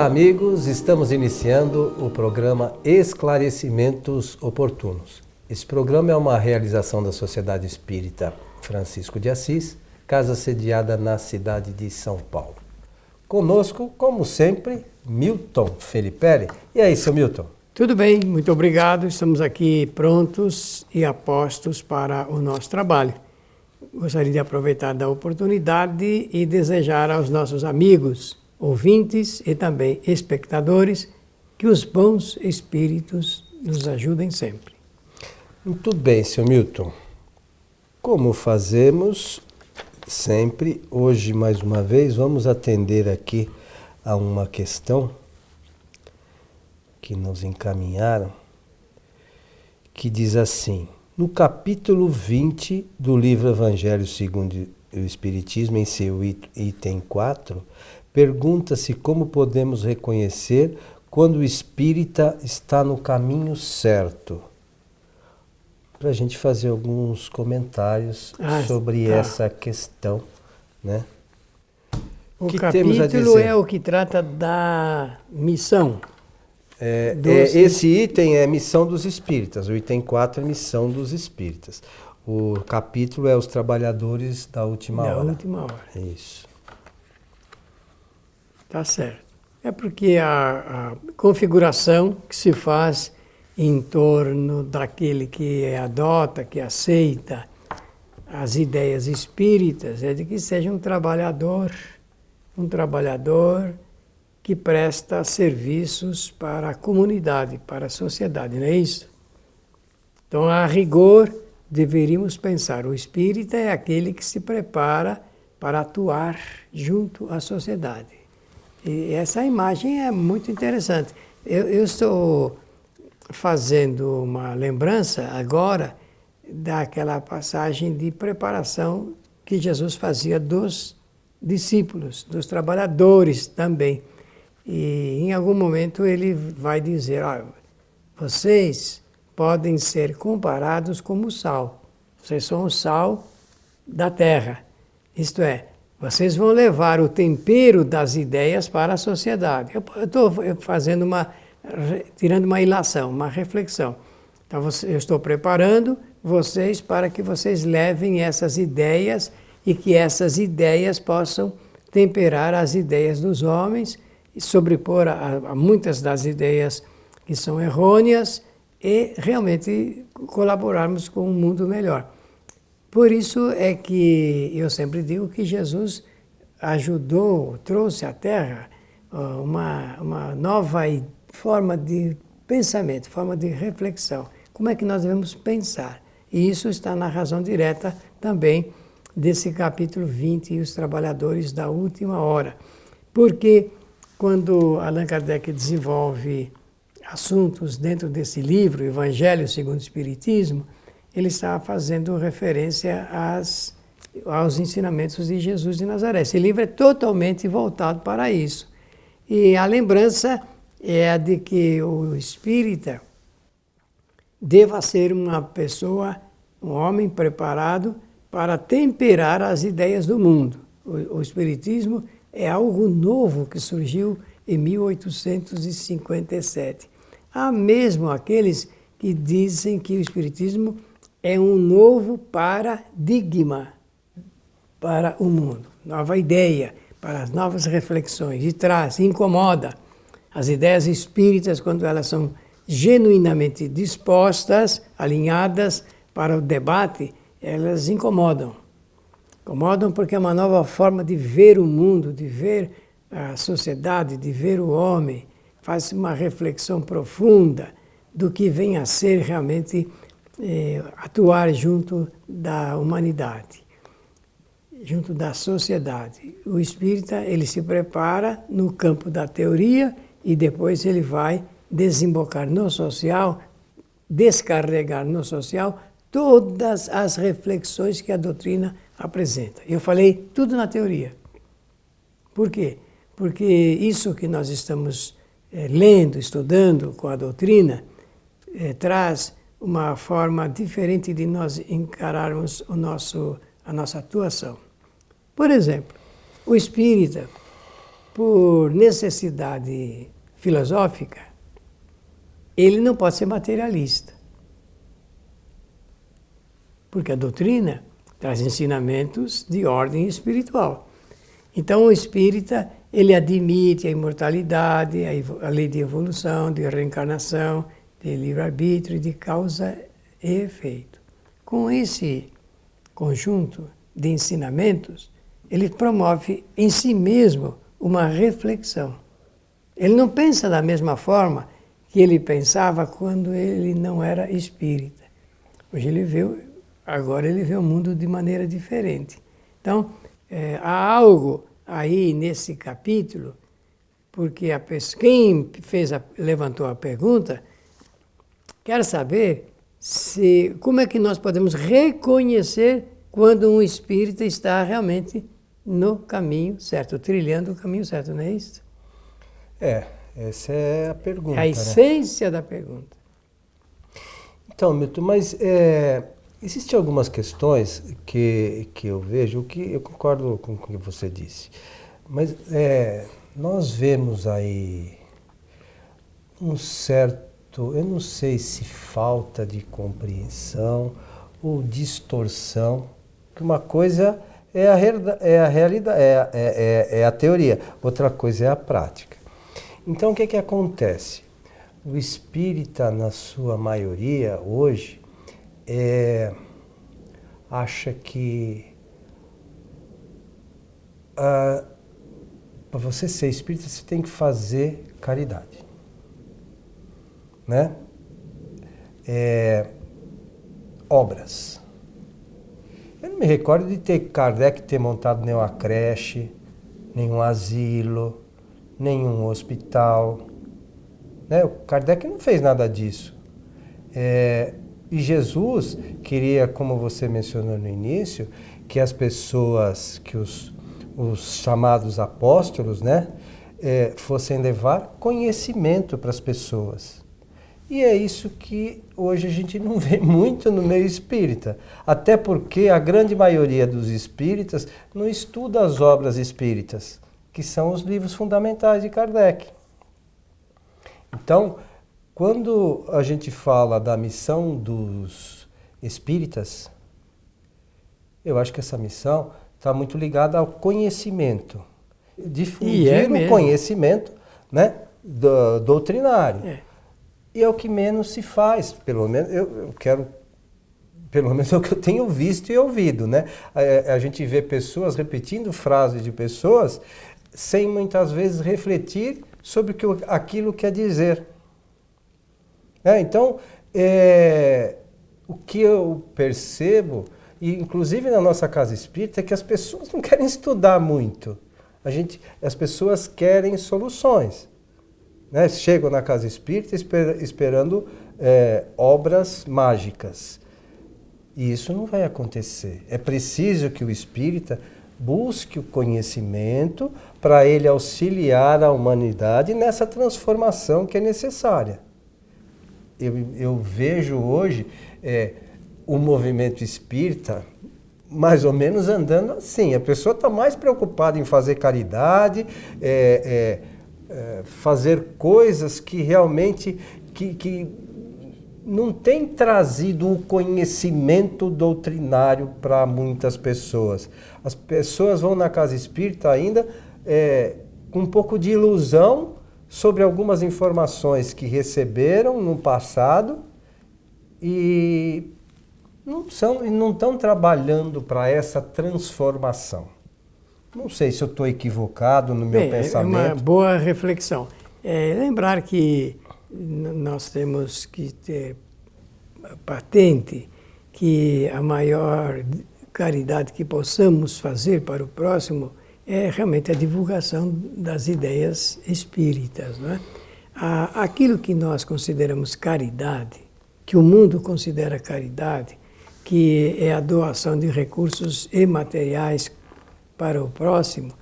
amigos, estamos iniciando o programa Esclarecimentos Oportunos. Esse programa é uma realização da Sociedade Espírita Francisco de Assis, casa sediada na cidade de São Paulo. Conosco, como sempre, Milton Felipe. E aí, seu Milton? Tudo bem, muito obrigado. Estamos aqui prontos e apostos para o nosso trabalho. Gostaria de aproveitar da oportunidade e desejar aos nossos amigos, ouvintes e também espectadores que os bons espíritos nos ajudem sempre. Muito bem, seu Milton. Como fazemos sempre, hoje mais uma vez vamos atender aqui a uma questão que nos encaminharam, que diz assim: no capítulo 20 do livro Evangelho segundo o Espiritismo, em seu item 4, pergunta-se como podemos reconhecer quando o espírita está no caminho certo. Para a gente fazer alguns comentários sobre essa questão, né? O capítulo é o que trata da missão. Esse item é missão dos espíritas, o item 4 é missão dos espíritas. O capítulo é os trabalhadores da última hora. Da última hora. Isso. Tá certo. É porque a configuração que se faz em torno daquele que adota, que aceita as ideias espíritas, é de que seja um trabalhador que presta serviços para a comunidade, para a sociedade, não é isso? Então, a rigor, deveríamos pensar, o espírita é aquele que se prepara para atuar junto à sociedade. E essa imagem é muito interessante. Eu estou fazendo uma lembrança agora daquela passagem de preparação que Jesus fazia dos discípulos, dos trabalhadores também. E em algum momento ele vai dizer, vocês podem ser comparados como sal. Vocês são o sal da terra. Isto é, vocês vão levar o tempero das ideias para a sociedade. Eu estou fazendo tirando uma ilação, uma reflexão. Então eu estou preparando vocês para que vocês levem essas ideias e que essas ideias possam temperar as ideias dos homens e sobrepor a muitas das ideias que são errôneas e realmente colaborarmos com um mundo melhor. Por isso é que eu sempre digo que Jesus trouxe à Terra uma nova forma de pensamento, forma de reflexão. Como é que nós devemos pensar? E isso está na razão direta também desse capítulo 20, e os trabalhadores da última hora. Porque quando Allan Kardec desenvolve assuntos dentro desse livro, Evangelho segundo o Espiritismo, ele está fazendo referência aos ensinamentos de Jesus de Nazaré. Esse livro é totalmente voltado para isso. E a lembrança é a de que o espírita deva ser uma pessoa, um homem preparado para temperar as ideias do mundo. O espiritismo é algo novo que surgiu em 1857. Há mesmo aqueles que dizem que o espiritismo é um novo paradigma para o mundo, nova ideia, para as novas reflexões, e incomoda. As ideias espíritas, quando elas são genuinamente dispostas, alinhadas para o debate, elas incomodam. Incomodam porque é uma nova forma de ver o mundo, de ver a sociedade, de ver o homem. Faz uma reflexão profunda do que vem a ser realmente atuar junto da humanidade, junto da sociedade. O espírita, ele se prepara no campo da teoria e depois ele vai desembocar no social, descarregar no social todas as reflexões que a doutrina apresenta. Eu falei tudo na teoria. Por quê? Porque isso que nós estamos lendo, estudando com a doutrina, traz uma forma diferente de nós encararmos a nossa atuação. Por exemplo, o espírita por necessidade filosófica, ele não pode ser materialista. Porque a doutrina traz ensinamentos de ordem espiritual. Então o espírita, ele admite a imortalidade, a lei de evolução, de reencarnação, de livre-arbítrio, de causa e efeito. Com esse conjunto de ensinamentos, ele promove em si mesmo uma reflexão. Ele não pensa da mesma forma que ele pensava quando ele não era espírita. Agora ele vê o mundo de maneira diferente. Então, há algo aí nesse capítulo, porque quem levantou a pergunta quer saber como é que nós podemos reconhecer quando um espírita está realmente no caminho certo, trilhando o caminho certo, não é isso? Essa é a pergunta. É a essência da pergunta. Então, Milton, mas existem algumas questões que eu vejo, que eu concordo com o que você disse, mas nós vemos aí um certo, eu não sei se falta de compreensão ou distorção, que uma coisa é a realidade, é a teoria, outra coisa é a prática. Então, o que acontece? O espírita, na sua maioria, hoje, acha que para você ser espírita, você tem que fazer caridade. Né? Obras. Eu não me recordo de Kardec ter montado nenhuma creche, nenhum asilo, nenhum hospital. Né? O Kardec não fez nada disso. E Jesus queria, como você mencionou no início, que as pessoas, que os chamados apóstolos, né, fossem levar conhecimento para as pessoas. E é isso que hoje a gente não vê muito no meio espírita. Até porque a grande maioria dos espíritas não estuda as obras espíritas, que são os livros fundamentais de Kardec. Então, quando a gente fala da missão dos espíritas, eu acho que essa missão está muito ligada ao conhecimento. Difundir o conhecimento, né, doutrinário. E é o que menos se faz, pelo menos pelo menos é o que eu tenho visto e ouvido, né? A gente vê pessoas repetindo frases de pessoas sem muitas vezes refletir sobre aquilo quer dizer. Então, o que eu percebo, e inclusive na nossa casa espírita, é que as pessoas não querem estudar muito. As pessoas querem soluções. Né? Chegam na casa espírita esperando obras mágicas. E isso não vai acontecer. É preciso que o espírita busque o conhecimento para ele auxiliar a humanidade nessa transformação que é necessária. Eu vejo hoje o movimento espírita mais ou menos andando assim. A pessoa está mais preocupada em fazer caridade, fazer coisas que realmente que não tem trazido o conhecimento doutrinário para muitas pessoas. As pessoas vão na casa espírita ainda com um pouco de ilusão sobre algumas informações que receberam no passado e não estão trabalhando para essa transformação. Não sei se eu estou equivocado no meu pensamento. É uma boa reflexão. Lembrar que nós temos que ter patente que a maior caridade que possamos fazer para o próximo é realmente a divulgação das ideias espíritas. Não é? Aquilo que nós consideramos caridade, que o mundo considera caridade, que é a doação de recursos e materiais para o próximo,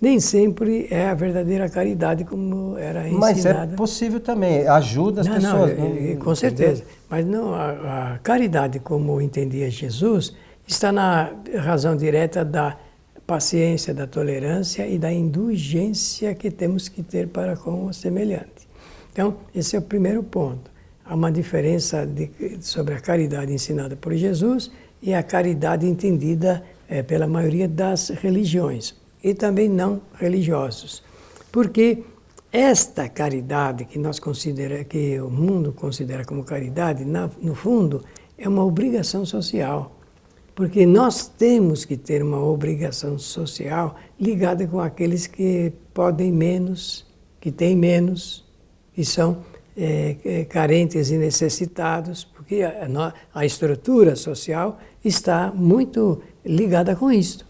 nem sempre é a verdadeira caridade como era ensinada. Mas é possível também, ajuda as pessoas. Com certeza. Mas não, a caridade como entendia Jesus está na razão direta da paciência, da tolerância e da indulgência que temos que ter para com o semelhante. Então, esse é o primeiro ponto. Há uma diferença sobre a caridade ensinada por Jesus e a caridade entendida pela maioria das religiões e também não religiosos. Porque esta caridade que que o mundo considera como caridade, no fundo, é uma obrigação social. Porque nós temos que ter uma obrigação social ligada com aqueles que podem menos, que têm menos, que são carentes e necessitados, porque a estrutura social está muito ligada com isso,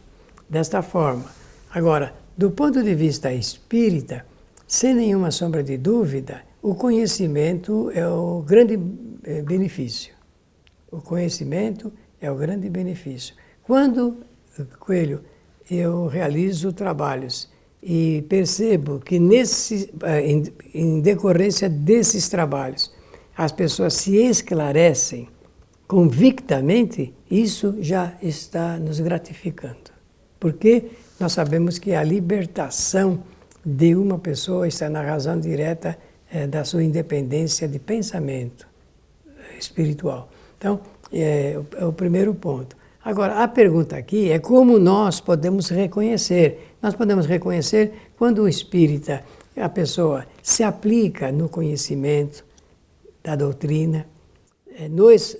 desta forma. Agora, do ponto de vista espírita, sem nenhuma sombra de dúvida, o conhecimento é o grande benefício. O conhecimento é o grande benefício. Quando, Coelho, eu realizo trabalhos e percebo que em decorrência desses trabalhos as pessoas se esclarecem convictamente, isso já está nos gratificando. Porque nós sabemos que a libertação de uma pessoa está na razão direta da sua independência de pensamento espiritual. Então, é o primeiro ponto. Agora, a pergunta aqui é como nós podemos reconhecer. Nós podemos reconhecer quando o espírita, a pessoa, se aplica no conhecimento da doutrina,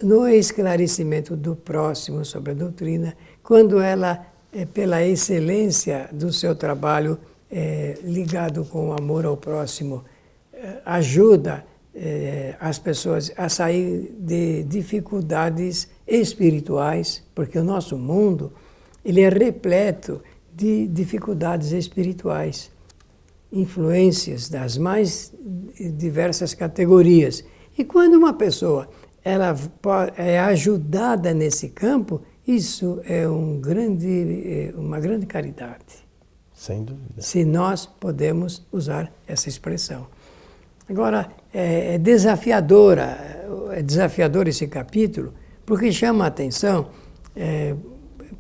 no esclarecimento do próximo sobre a doutrina, quando ela, pela excelência do seu trabalho ligado com o amor ao próximo, ajuda as pessoas a sair de dificuldades espirituais, porque o nosso mundo ele é repleto de dificuldades espirituais, influências das mais diversas categorias. E quando uma pessoa ela é ajudada nesse campo, isso é uma grande caridade. Sem dúvida. Se nós podemos usar essa expressão. Agora, é desafiador esse capítulo, porque chama a atenção,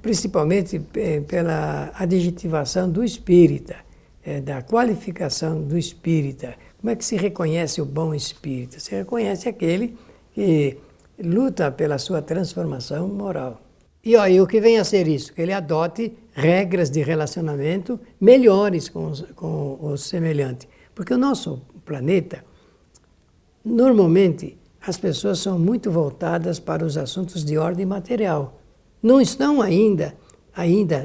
principalmente pela adjetivação do espírita, da qualificação do espírita. Como é que se reconhece o bom espírita? Se reconhece aquele que luta pela sua transformação moral. E o que vem a ser isso? Que ele adote regras de relacionamento melhores com o semelhante. Porque o nosso planeta, normalmente, as pessoas são muito voltadas para os assuntos de ordem material. Não estão ainda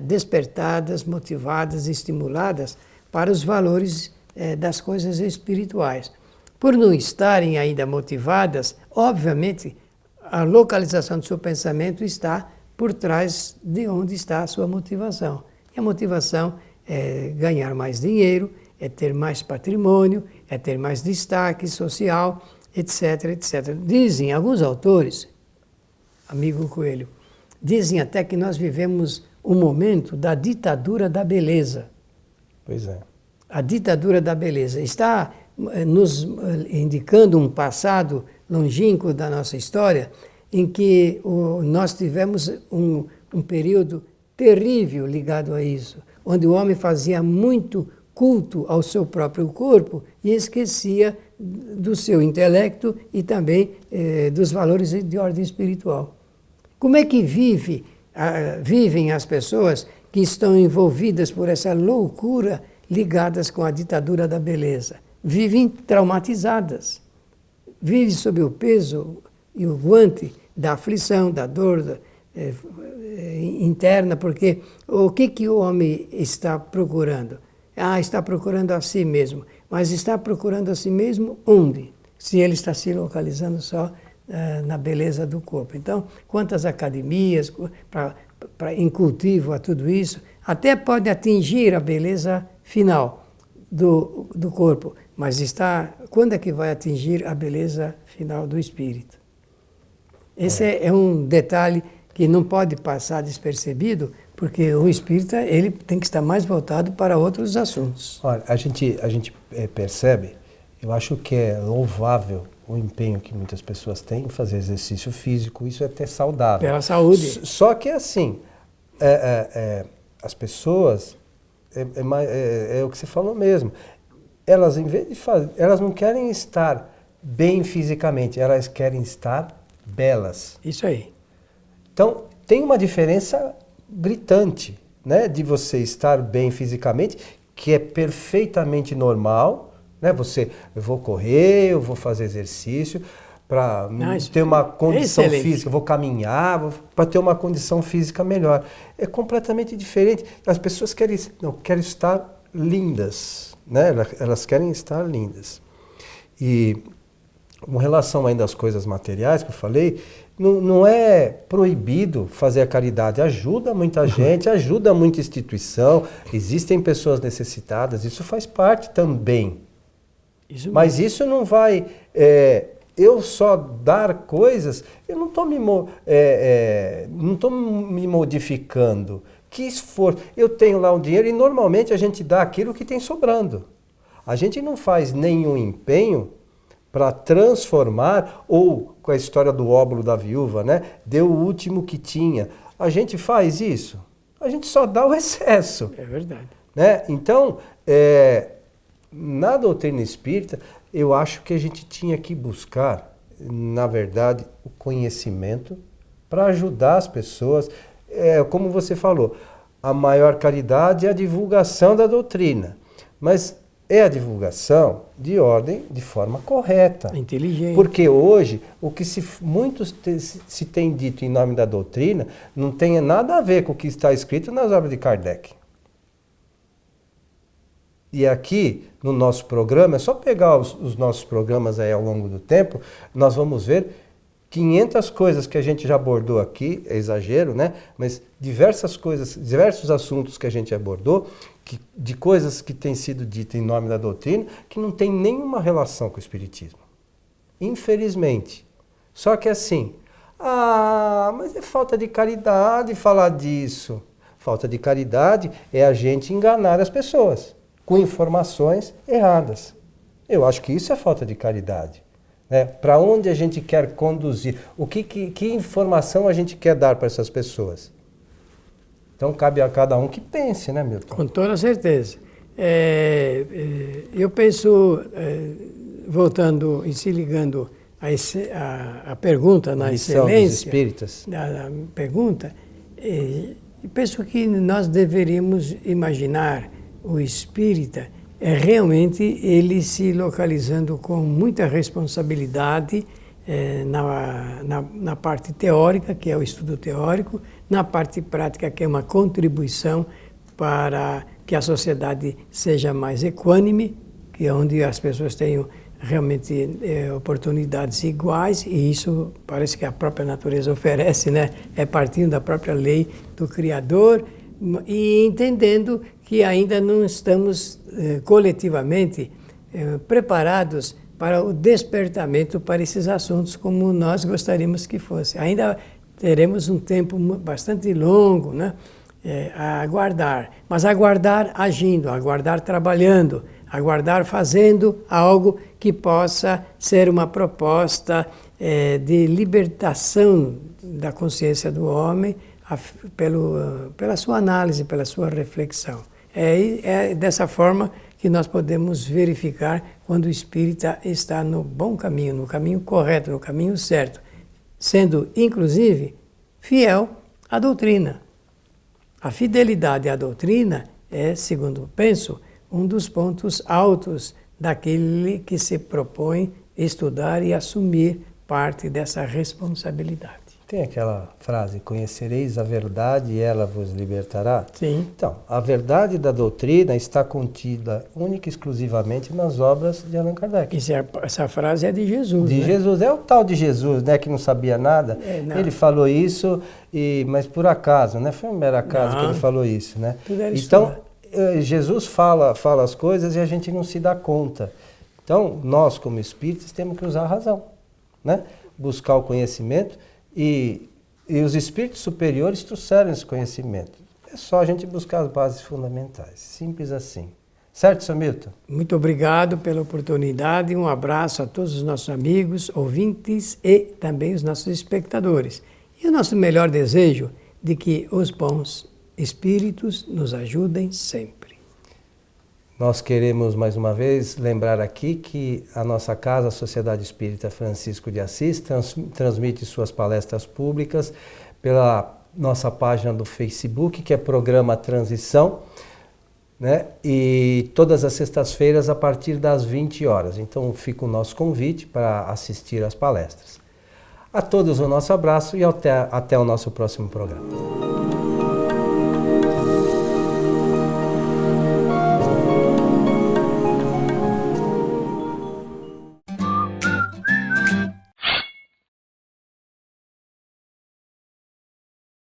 despertadas, motivadas, estimuladas para os valores das coisas espirituais. Por não estarem ainda motivadas, obviamente, a localização do seu pensamento está por trás de onde está a sua motivação. E a motivação é ganhar mais dinheiro, é ter mais patrimônio, é ter mais destaque social, etc, etc. Dizem alguns autores, amigo Coelho, dizem até que nós vivemos um momento da ditadura da beleza. Pois é. A ditadura da beleza está nos indicando um passado longínquo da nossa história em que nós tivemos um período terrível ligado a isso, onde o homem fazia muito culto ao seu próprio corpo e esquecia do seu intelecto e também dos valores de ordem espiritual. Como é que vivem as pessoas que estão envolvidas por essa loucura ligadas com a ditadura da beleza? Vivem traumatizadas, vivem sob o peso e o guante da aflição, da dor interna, porque o que o homem está procurando? Está procurando a si mesmo. Mas está procurando a si mesmo onde? Se ele está se localizando só na beleza do corpo. Então, quantas academias em cultivo a tudo isso, até pode atingir a beleza final do corpo, mas quando é que vai atingir a beleza final do espírito? Esse é um detalhe que não pode passar despercebido, porque o espírita ele tem que estar mais voltado para outros assuntos. Olha, a gente percebe, eu acho que é louvável o empenho que muitas pessoas têm em fazer exercício físico, isso é até saudável. Pela saúde. Só que assim, as pessoas, é o que você falou mesmo, elas, em vez de fazer, elas não querem estar bem fisicamente, elas querem estar belas. Isso aí. Então, tem uma diferença gritante, né, de você estar bem fisicamente, que é perfeitamente normal, né? Eu vou correr, eu vou fazer exercício para ter uma condição física, eu vou caminhar para ter uma condição física melhor. É completamente diferente. As pessoas querem estar lindas, né? Elas querem estar lindas. E com relação ainda às coisas materiais que eu falei, não é proibido fazer a caridade. Ajuda muita gente, ajuda muita instituição, existem pessoas necessitadas, isso faz parte também. Mas isso não vai... eu só dar coisas, eu não estou me modificando. Que esforço. Eu tenho lá um dinheiro e normalmente a gente dá aquilo que tem sobrando. A gente não faz nenhum empenho para transformar, ou com a história do óbolo da viúva, né? Deu o último que tinha. A gente faz isso? A gente só dá o excesso. É verdade. Né? Então, na doutrina espírita, eu acho que a gente tinha que buscar, na verdade, o conhecimento para ajudar as pessoas. Como você falou, a maior caridade é a divulgação da doutrina. Mas é a divulgação de forma correta. Inteligente. Porque hoje, o que muitos se tem dito em nome da doutrina, não tem nada a ver com o que está escrito nas obras de Kardec. E aqui, no nosso programa, é só pegar os nossos programas aí ao longo do tempo, nós vamos ver 500 coisas que a gente já abordou aqui, é exagero, né? Mas diversas coisas, diversos assuntos que a gente abordou, de coisas que têm sido ditas em nome da doutrina, que não tem nenhuma relação com o Espiritismo. Infelizmente. Só que assim, mas é falta de caridade falar disso. Falta de caridade é a gente enganar as pessoas com informações erradas. Eu acho que isso é falta de caridade. Para onde a gente quer conduzir? Que informação a gente quer dar para essas pessoas? Então cabe a cada um que pense, né, Milton? Com toda certeza. Eu penso, voltando e se ligando à pergunta na excelência, dos espíritas. A pergunta, penso que nós deveríamos imaginar o espírita realmente ele se localizando com muita responsabilidade na parte teórica, que é o estudo teórico, na parte prática, que é uma contribuição para que a sociedade seja mais equânime, que é onde as pessoas tenham realmente oportunidades iguais, e isso parece que a própria natureza oferece, né? É partindo da própria lei do Criador, e entendendo que ainda não estamos coletivamente preparados para o despertamento para esses assuntos como nós gostaríamos que fosse. Ainda teremos um tempo bastante longo, né, a aguardar, mas aguardar agindo, aguardar trabalhando, aguardar fazendo algo que possa ser uma proposta de libertação da consciência do homem pela sua análise, pela sua reflexão. É dessa forma que nós podemos verificar quando o espírita está no bom caminho, no caminho correto, no caminho certo, sendo, inclusive, fiel à doutrina. A fidelidade à doutrina é, segundo penso, um dos pontos altos daquele que se propõe estudar e assumir parte dessa responsabilidade. Tem aquela frase, conhecereis a verdade e ela vos libertará? Sim. Então, a verdade da doutrina está contida única e exclusivamente nas obras de Allan Kardec. Essa frase é de Jesus, De Jesus, é o tal de Jesus, né, que não sabia nada. Ele falou isso, mas por acaso, né? Foi um mero acaso que ele falou isso, né? Então, Jesus fala as coisas e a gente não se dá conta. Então, nós como espíritos temos que usar a razão, né? Buscar o conhecimento. E os espíritos superiores trouxeram esse conhecimento. É só a gente buscar as bases fundamentais. Simples assim. Certo, Sr. Milton? Muito obrigado pela oportunidade. Um abraço a todos os nossos amigos, ouvintes e também os nossos espectadores. E o nosso melhor desejo de que os bons espíritos nos ajudem sempre. Nós queremos mais uma vez lembrar aqui que a nossa casa, a Sociedade Espírita Francisco de Assis, transmite suas palestras públicas pela nossa página do Facebook, que é Programa Transição, né? E todas as sextas-feiras a partir das 20 horas. Então fica o nosso convite para assistir às palestras. A todos o nosso abraço e até o nosso próximo programa.